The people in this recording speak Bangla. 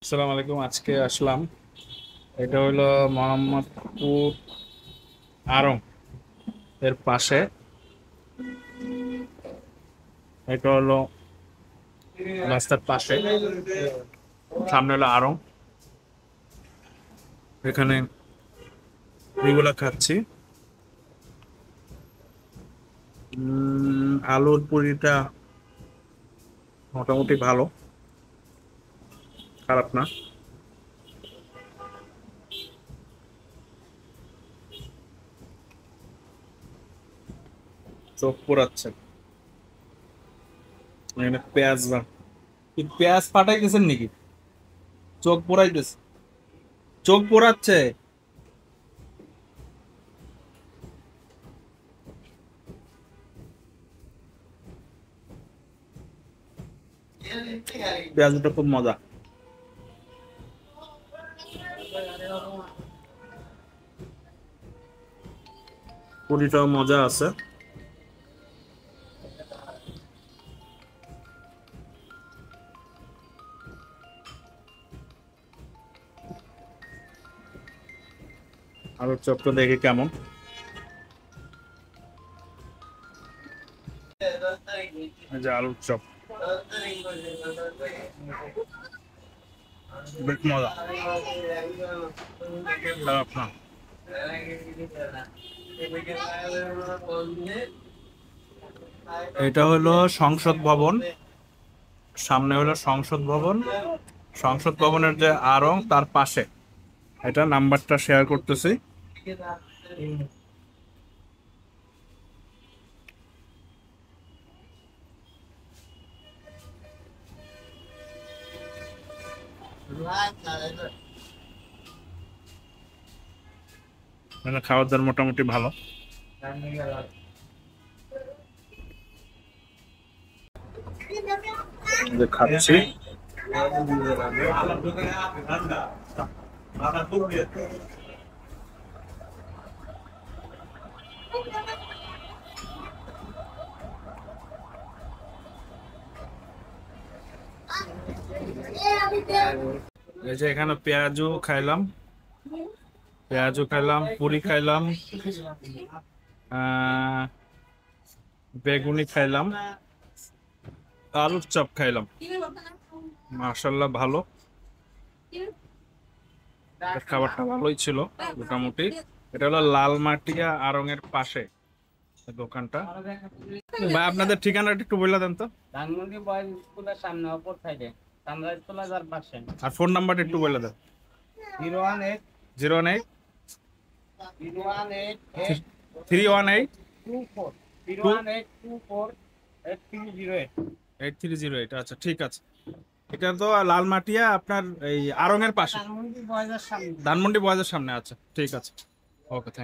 আসসালামু আলাইকুম। আজকে আসলাম, এটা হলো মোহাম্মদপুর আড়ং এর পাশে। এটা হলো রাস্তার পাশে, সামনে হলো আড়ং। এখানে এগুলা খাচ্ছি। আলুর পুরিটা মোটামুটি ভালো, খারাপ না। চোখ পোড়াচ্ছে। এখানে পেঁয়াজ কি পেঁয়াজ ফাটাইতেছেন নাকি? চোখ পোড়াইতেছে, চোখ পোড়াচ্ছে। পেঁয়াজটা খুব মজা। পুরিটাও মজা আছে। আলুর চপটা দেখি কেমন। এই যে আলুর চপ, বেশ মজা, খারাপ না। এটা হলো সংসদ ভবন, সামনে হলো সংসদ ভবন। সংসদ ভবনের যে আড়ং তার পাশে। এটা নাম্বারটা শেয়ার করতেছি। মানে খাবার দাবার মোটামুটি ভালো। যে খাচ্ছি, এই যে এখানে পেঁয়াজু খাইলাম, পুরি খাইলাম, আহ বেগুনি খাইলাম, আলুর চপ খাইলাম। মাশাল্লাহ ভালো, খাবারটা ভালোই ছিল মোটামুটি। এটা হলো লালমাটিয়া আড়ং এর পাশে দোকানটা। ভাই আপনাদের ঠিকানাটা একটু বলে দেন তো। ধানমন্ডি বয়েজ স্কুলের সামনে অপর সাইডে সানরাইজ প্লাজার পাশে। আর ফোন নাম্বারটা একটু বলে দেন। 018 018 018 318 24 01824 8308। 8308। আচ্ছা ঠিক আছে। এটা তো লালমাটিয়া আপনার এই আড়ং এর পাশে, ধানমন্ডি বয়েজের সামনে। ধানমন্ডি বয়েজের সামনে। আচ্ছা ঠিক আছে, ওকে।